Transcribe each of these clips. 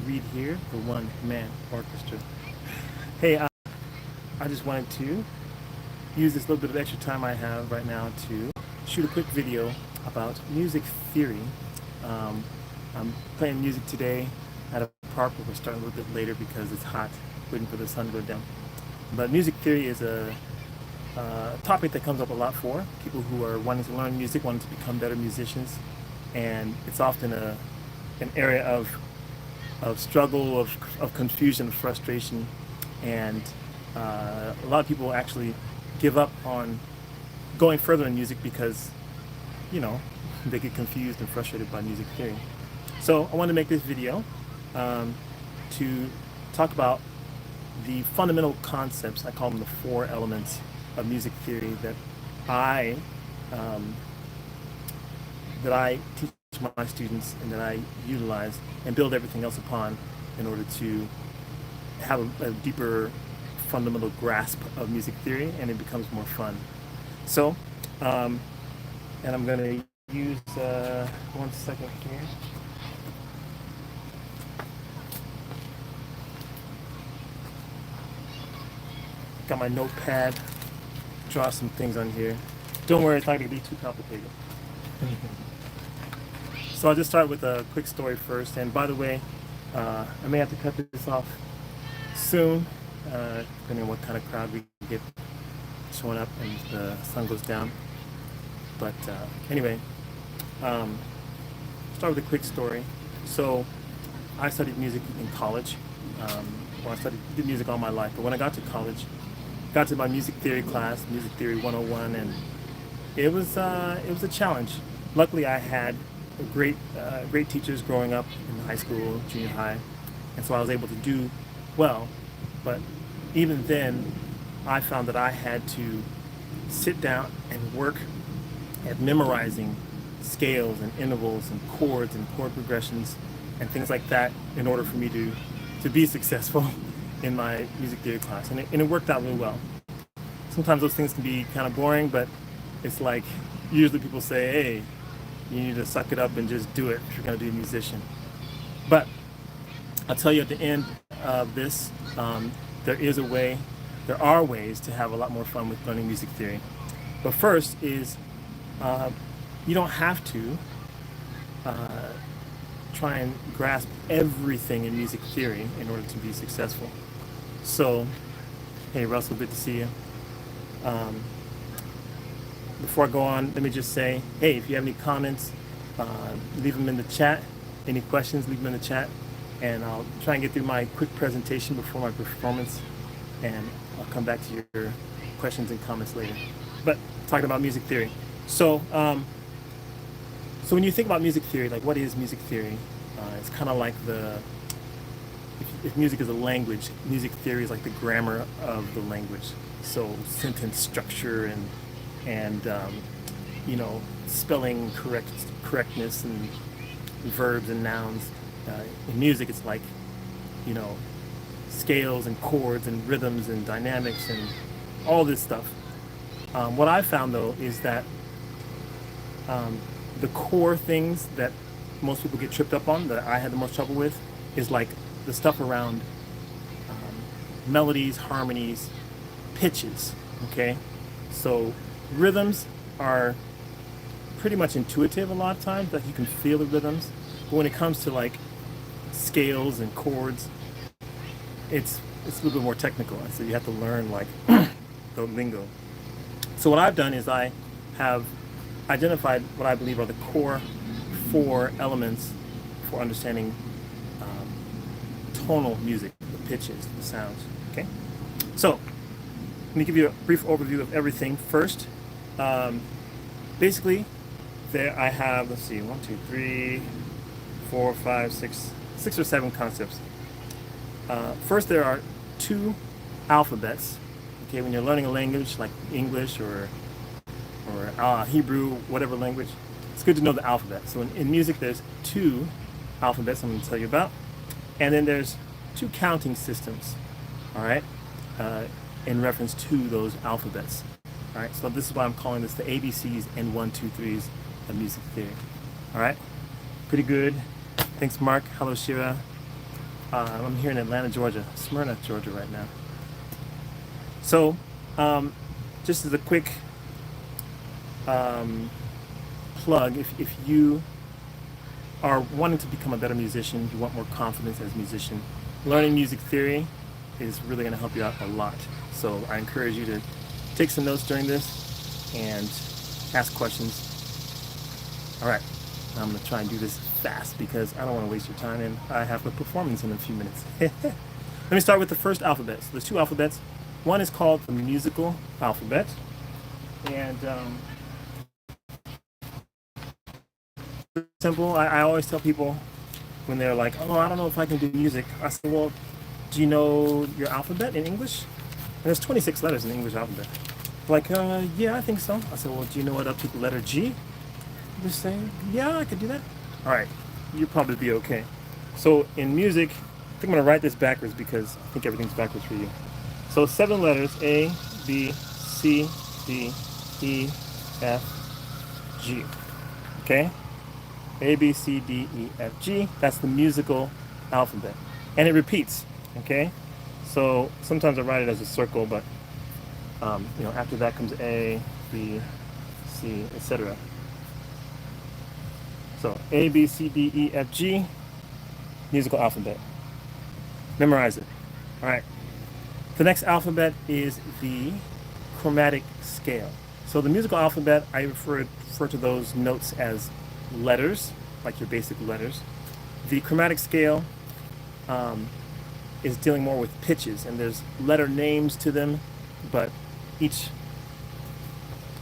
Reed here, the one-man orchestra. Hey, I just wanted to use this little bit of extra time I have right now to shoot a quick video about music theory. I'm playing music today at a park, but we're starting a little bit later because it's hot, waiting for the sun to go down. But music theory is a topic that comes up a lot for people who are wanting to learn music, wanting to become better musicians, and it's often an area of struggle, of confusion, frustration, and a lot of people actually give up on going further in music because, you know, they get confused and frustrated by music theory. So I wanted to make this video to talk about the fundamental concepts. I call them the 4 elements of music theory that I teach my students and that I utilize and build everything else upon in order to have a deeper fundamental grasp of music theory, and it becomes more fun. So, and I'm going to use, 1 second here. Got my notepad, draw some things on here. Don't worry, it's not going to be too complicated. So I'll just start with a quick story first. And by the way, I may have to cut this off soon, depending on what kind of crowd we get showing up and the sun goes down. But anyway, start with a quick story. So I studied music in college. Well, did music all my life, but when I got to college, got to my music theory class, Music Theory 101, and it was a challenge. Luckily, I had great teachers growing up in high school, junior high, and so I was able to do well. But even then, I found that I had to sit down and work at memorizing scales and intervals and chords and chord progressions and things like that in order for me to be successful in my music theory class. And it worked out really well. Sometimes those things can be kind of boring, but it's like usually people say, hey, you need to suck it up and just do it if you're going to be a musician. But I'll tell you at the end of this, there are ways to have a lot more fun with learning music theory. But first is you don't have to try and grasp everything in music theory in order to be successful. So, hey Russell, good to see you. Before I go on, let me just say, hey, if you have any comments, leave them in the chat. Any questions, leave them in the chat. And I'll try and get through my quick presentation before my performance, and I'll come back to your questions and comments later. But talking about music theory. So, so when you think about music theory, like what is music theory? It's kind of like if music is a language, music theory is like the grammar of the language. So sentence structure and you know, spelling correctness and verbs and nouns. In music, it's like, you know, scales and chords and rhythms and dynamics and all this stuff. What I found though is that the core things that most people get tripped up on, that I had the most trouble with, is like the stuff around melodies, harmonies, pitches. Okay, so rhythms are pretty much intuitive a lot of times, like you can feel the rhythms. But when it comes to like scales and chords, it's a little bit more technical, so you have to learn like the lingo. So what I've done is I have identified what I believe are the core 4 elements for understanding tonal music, the pitches, the sounds. Okay, so let me give you a brief overview of everything first. Basically, there I have, let's see, 1, 2, 3, 4, 5, 6 or 7 concepts. First, there are 2 alphabets. Okay, when you're learning a language like English or Hebrew, whatever language, it's good to know the alphabet. So in music, there's 2 alphabets I'm going to tell you about, and then there's 2 counting systems. All right, in reference to those alphabets. All right, so this is why I'm calling this the ABCs and 123's of music theory. All right, pretty good. Thanks, Mark. Hello, Shira. I'm here in Atlanta, Georgia, Smyrna, Georgia right now. So, just as a quick um, plug, if you are wanting to become a better musician, you want more confidence as a musician, learning music theory is really going to help you out a lot. So I encourage you to take some notes during this and ask questions. All right, I'm going to try and do this fast because I don't want to waste your time, and I have a performance in a few minutes. Let me start with the first alphabet. So there's two alphabets. One is called the musical alphabet, and simple. I always tell people when they're like, "Oh, I don't know if I can do music." I say, "Well, do you know your alphabet in English?" And there's 26 letters in the English alphabet. Like, yeah, I think so. I said, "Well, do you know it up to the letter G?" They're saying, "Yeah, I could do that." All right, you'll probably be okay. So in music, I think I'm gonna write this backwards because I think everything's backwards for you. So 7 letters: A, B, C, D, E, F, G. Okay? A, B, C, D, E, F, G. That's the musical alphabet. And it repeats, okay? So sometimes I write it as a circle, but after that comes A, B, C, etc. So A, B, C, D, E, F, G, musical alphabet. Memorize it. All right. The next alphabet is the chromatic scale. So the musical alphabet, I refer to those notes as letters, like your basic letters. The chromatic scale is dealing more with pitches, and there's letter names to them, but each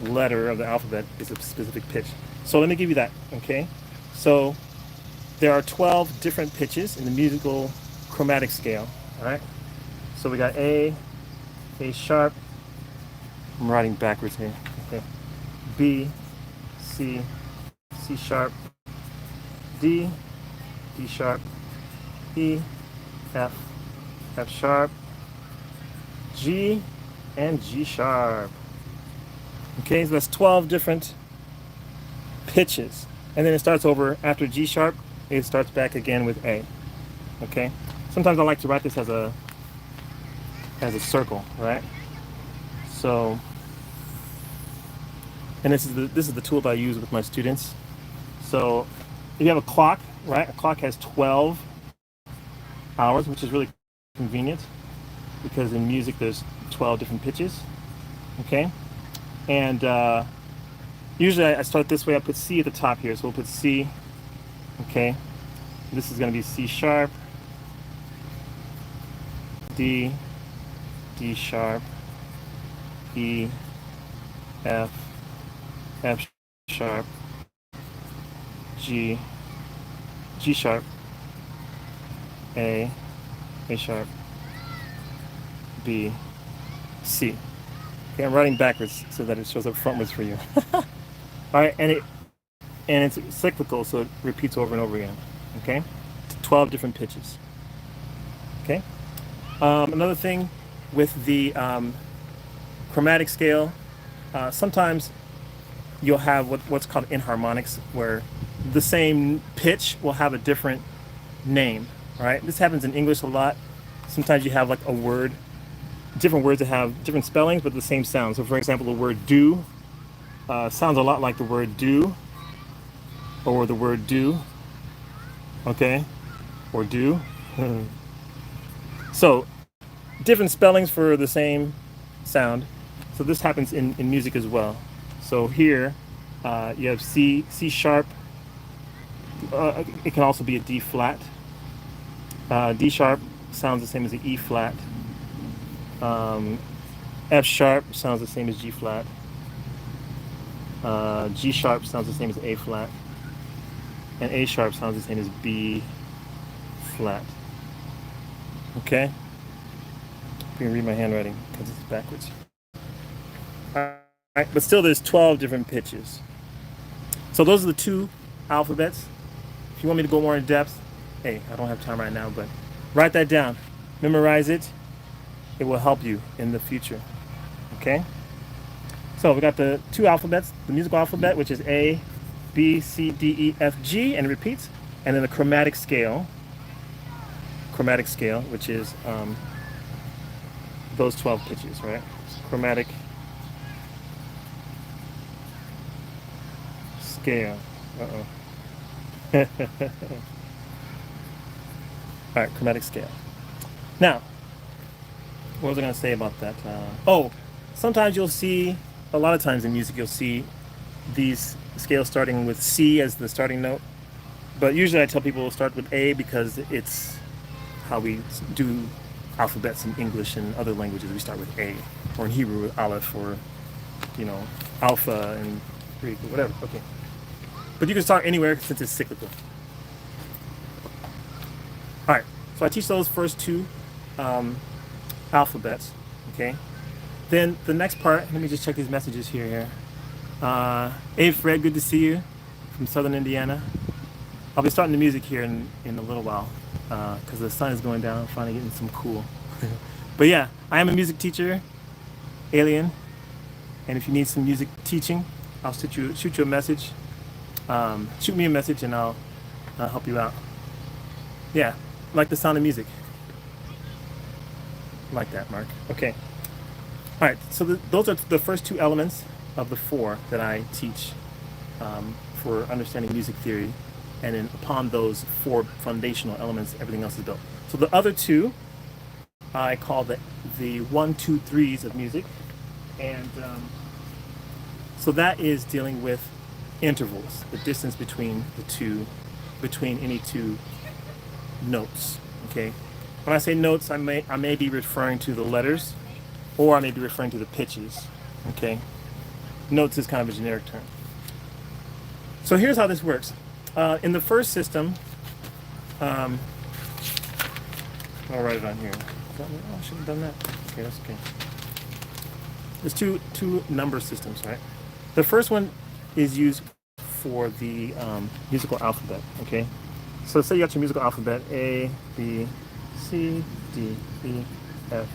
letter of the alphabet is a specific pitch. So let me give you that, okay? So there are 12 different pitches in the musical chromatic scale, all right? So we got A sharp, I'm writing backwards here, okay? B, C, C sharp, D, D sharp, E, F, F sharp, G, and G sharp. Okay, so that's 12 different pitches. And then it starts over after G sharp, it starts back again with A. Okay? Sometimes I like to write this as a circle, right? So, and this is the tool that I use with my students. So if you have a clock, right? A clock has 12 hours, which is really convenient because in music there's 12 different pitches. Okay? And usually I start this way. I put C at the top here, so we'll put C. Okay? This is going to be C sharp, D, D sharp, E, F, F sharp, G, G sharp, A sharp, B, C. Okay, I'm writing backwards so that it shows up frontwards for you. All right, and it's cyclical, so it repeats over and over again. Okay, 12 different pitches. Okay. Another thing with the chromatic scale, sometimes you'll have what's called inharmonics, where the same pitch will have a different name. All right, this happens in English a lot. Sometimes you have like a word, different words that have different spellings but the same sound. So for example, the word do sounds a lot like the word do, or the word do, okay, or do. So different spellings for the same sound. So this happens in music as well. So here you have C sharp. It can also be a D flat. D sharp sounds the same as the E flat. F sharp sounds the same as G flat. G sharp sounds the same as A flat. And A sharp sounds the same as B flat. Okay? You can read my handwriting because it's backwards. All right, but still there's 12 different pitches. So those are the two alphabets. If you want me to go more in depth, hey, I don't have time right now, but write that down. Memorize it. It will help you in the future. Okay? So we got the two alphabets, the musical alphabet, which is A, B, C, D, E, F, G, and it repeats. And then the chromatic scale, chromatic scale, which is those 12 pitches, right? Chromatic scale. Uh-oh. All right, chromatic scale. Now, what was I going to say about that? Oh, sometimes you'll see, a lot of times in music, you'll see these scales starting with C as the starting note. But usually I tell people to start with A because it's how we do alphabets in English and other languages. We start with A, or in Hebrew with Aleph, or Alpha and Greek or whatever. Okay, but you can start anywhere since it's cyclical. All right, so I teach those first two alphabets. Okay, then the next part. Let me just check these messages here. Hey Fred, good to see you from Southern Indiana. I'll be starting the music here in a little while because the sun is going down. I'm finally getting some cool. But yeah, I am a music teacher, Alien, and if you need some music teaching, I'll shoot you a message. Shoot me a message and I'll help you out. Yeah, like the sound of music. Like that, Mark. Okay. All right, so those are the first two elements of the four that I teach for understanding music theory. And then upon those four foundational elements, everything else is built. So the other two, I call the 123's of music. And so that is dealing with intervals, the distance between any two notes, okay? When I say notes, I may be referring to the letters, or I may be referring to the pitches, okay? Notes is kind of a generic term. So here's how this works. In the first system, I'll write it on here. Oh, I should have done that. Okay, that's okay. There's two number systems, right? The first one is used for the musical alphabet, okay? So say you got your musical alphabet, A, B, C, D, E, F,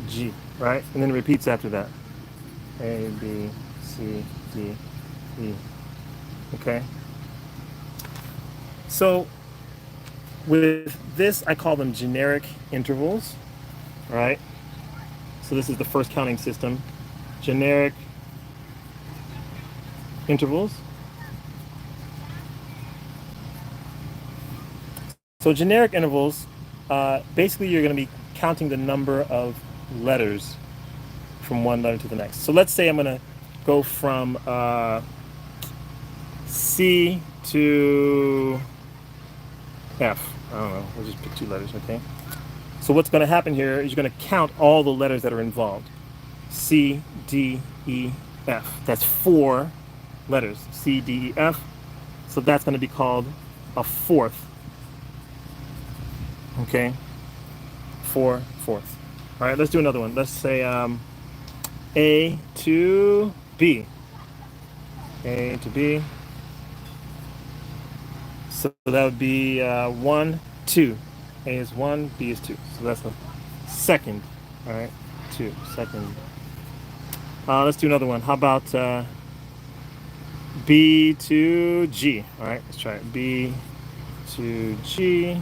G, right? And then it repeats after that. A, B, C, D, E, okay? So with this, I call them generic intervals, right? So this is the first counting system. Generic intervals. So generic intervals, basically you're going to be counting the number of letters from one letter to the next. So let's say I'm going to go from C to F. I don't know, we'll just pick two letters, okay? So what's going to happen here is you're going to count all the letters that are involved. C, D, E, F. That's four letters. C, D, E, F. So that's going to be called a fourth. Okay? Fourth. All right, let's do another one. Let's say A to B. A to B. So that would be 1, 2. A is 1, B is 2. So that's the second. All right, 2, second. Let's do another one. How about B to G? All right, let's try it. B to G.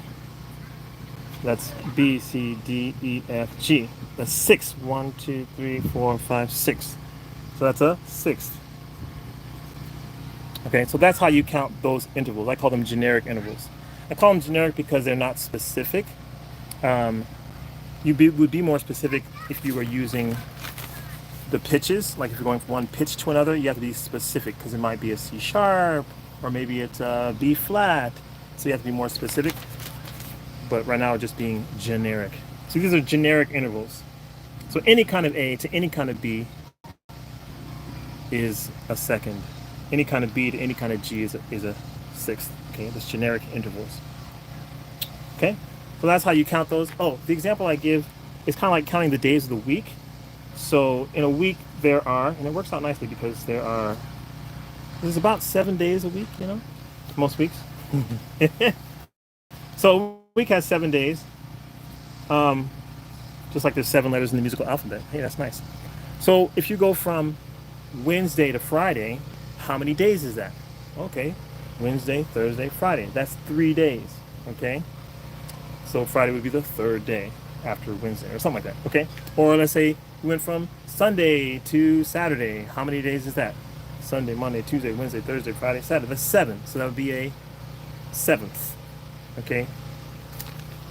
That's B, C, D, E, F, G. That's 6. 1, 2, 3, 4, 5, 6. So that's a sixth. Okay, so that's how you count those intervals. I call them generic intervals. I call them generic because they're not specific. Would be more specific if you were using the pitches. Like if you're going from one pitch to another, you have to be specific because it might be a C sharp or maybe it's a B flat. So you have to be more specific. But right now, we're just being generic. So these are generic intervals. So any kind of A to any kind of B is a second. Any kind of B to any kind of G is a sixth. Okay, that's generic intervals. Okay, so that's how you count those. Oh, the example I give is kind of like counting the days of the week. So in a week there are, and it works out nicely because there's about 7 days a week, you know, most weeks. So a week has 7 days. Just like there's 7 letters in the musical alphabet. Hey, that's nice. So if you go from Wednesday to Friday, how many days is that? Okay, Wednesday, Thursday, Friday. That's 3 days. Okay, so So Friday would be the third day after Wednesday or something like that, okay? Or let's say we went from Sunday to Saturday. How many days is that? Sunday, Monday, Tuesday, Wednesday, Thursday, Friday, Saturday. That's 7. So that would be a 7th, okay?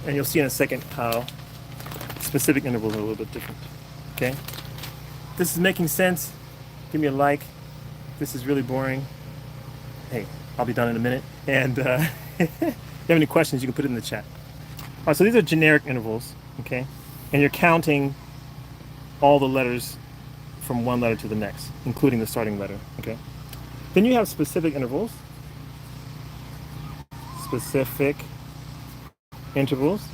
And you'll see in a second how specific intervals are a little bit different, okay? This is making sense. Give me a like. This is really boring. Hey, I'll be done in a minute. And if you have any questions, you can put it in the chat. All right, so these are generic intervals, okay? And you're counting all the letters from one letter to the next, including the starting letter, okay? Then you have specific intervals. Specific intervals.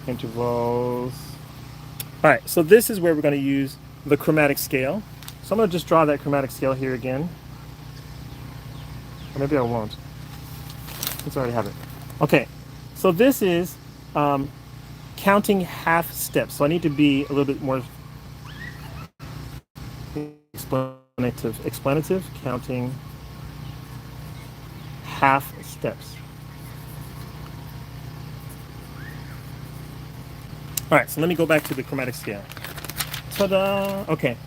Intervals. All right, so this is where we're going to use the chromatic scale. So I'm going to just draw that chromatic scale here again. Or maybe I won't. Let's already have it. Okay, so this is counting half steps. So I need to be a little bit more explanative, counting half steps. All right, so let me go back to the chromatic scale. Ta-da! Okay,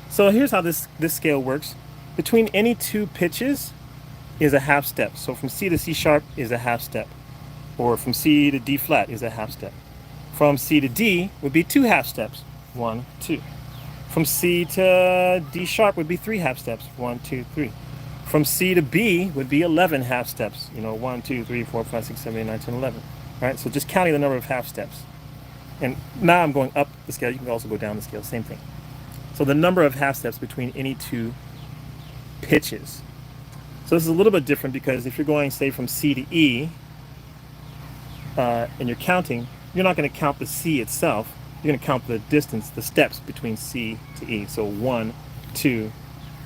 so here's how this scale works. Between any two pitches is a half step. So from C to C sharp is a half step, or from C to D flat is a half step. From C to D would be 2 half steps. 1, 2. From C to D sharp would be 3 half steps. 1, 2, 3. From C to B would be 11 half steps. 1, 2, 3, 4, 5, 6, 7, 8, 9, 10, 11. All right, so just counting the number of half steps. And now I'm going up the scale. You can also go down the scale, same thing. So the number of half steps between any two pitches. So this is a little bit different because if you're going, say, from C to E, and you're counting, you're not going to count the C itself. You're going to count the distance, the steps between C to E. So 1, 2,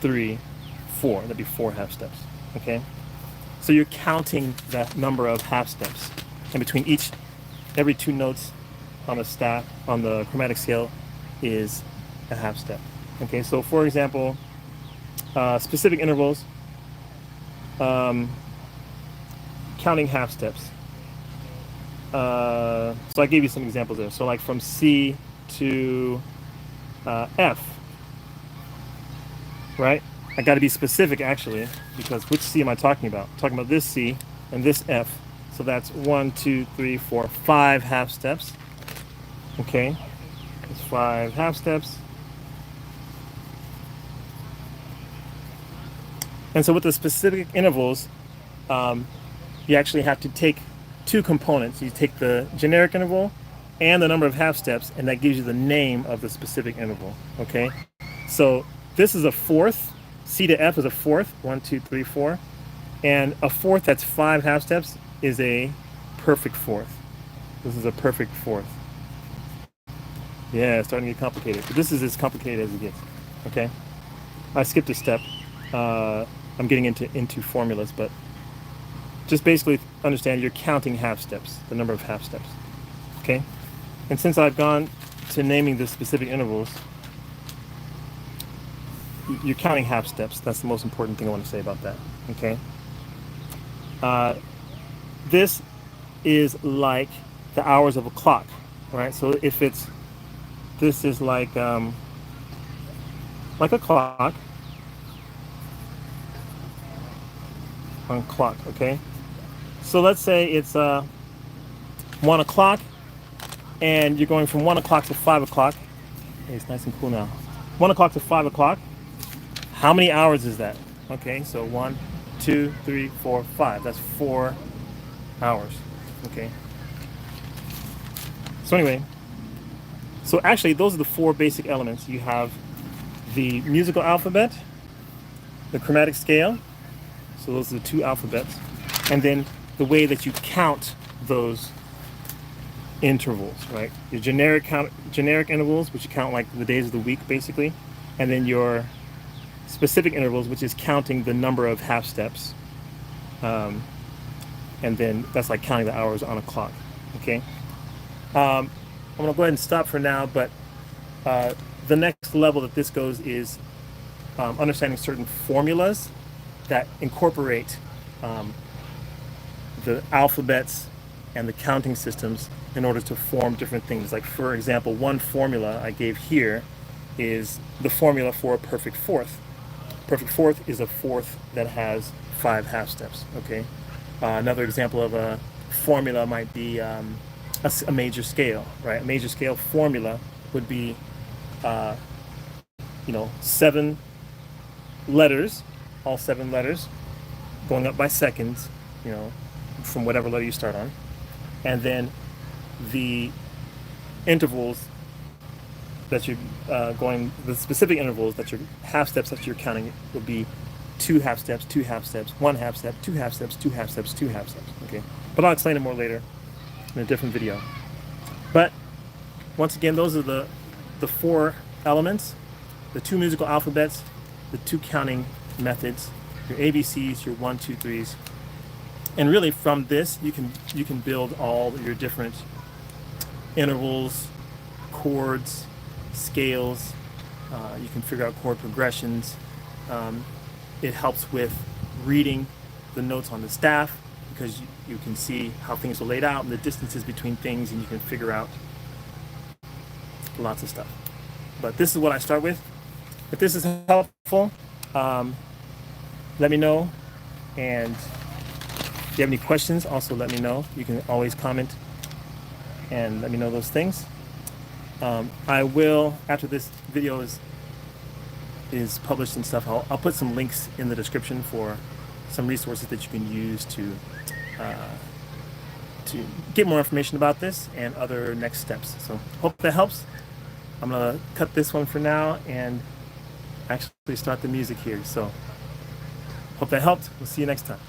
3, 4. That'd be 4 half steps. Okay. So you're counting the number of half steps, and between every 2 notes on the chromatic scale is a half step. Okay. So for example, specific intervals, counting half steps. So I gave you some examples there. So like from C to F, right? I got to be specific actually, because which C am I talking about? I'm talking about this C and this F. So that's 1, 2, 3, 4, 5 half steps. Okay, it's 5 half steps. And so with the specific intervals, you actually have to take 2 components. You take the generic interval and the number of half steps, and that gives you the name of the specific interval. Okay, so this is a fourth. C to F is a fourth. 1, 2, 3, 4, and a fourth that's 5 half steps is a perfect fourth. This is a perfect fourth. Yeah, it's starting to get complicated. But this is as complicated as it gets. Okay, I skipped a step. I'm getting into formulas, but just basically understand you're counting half steps, the number of half steps. Okay, and since I've gone to naming the specific intervals, you're counting half steps. That's the most important thing I want to say about that. Okay, this is like the hours of a clock. All right, so if this is like a clock. On clock, okay? So let's say it's 1 o'clock, and you're going from 1 o'clock to 5 o'clock. Hey, it's nice and cool now. 1 o'clock to 5 o'clock. How many hours is that? Okay, so 1, 2, 3, 4, 5. That's 4 hours. Okay. So anyway, so actually those are the 4 basic elements. You have the musical alphabet, the chromatic scale. So those are the 2 alphabets, and then the way that you count those intervals, right? Your generic intervals, which you count like the days of the week, basically, and then your specific intervals, which is counting the number of half steps, and then that's like counting the hours on a clock. Okay. I'm gonna go ahead and stop for now, but the next level that this goes is understanding certain formulas that incorporate the alphabets and the counting systems in order to form different things. Like, for example, one formula I gave here is the formula for a perfect fourth. Perfect fourth is a fourth that has 5 half steps. Okay. Another example of a formula might be a major scale, right? A major scale formula would be, 7 letters, all 7 letters, going up by seconds, from whatever letter you start on, and then the intervals that you're the specific intervals that your half steps that you're counting would be 2 half steps, 2 half steps, 1 half step, 2 half steps, 2 half steps, 2 half steps. Okay, but I'll explain it more later in a different video. But once again, those are the 4 elements: the 2 musical alphabets, the 2 counting methods, your ABCs, your 1, 2, 3's, and really from this you can build all your different intervals, chords, scales. You can figure out chord progressions. It helps with reading the notes on the staff, because you can see how things are laid out and the distances between things, and you can figure out lots of stuff. But this is what I start with. If this is helpful, let me know. And if you have any questions, also let me know. You can always comment and let me know those things. I will, after this video is published and stuff, I'll put some links in the description for some resources that you can use to get more information about this and other next steps. So hope that helps. I'm gonna cut this one for now and actually start the music here. So hope that helped. We'll see you next time.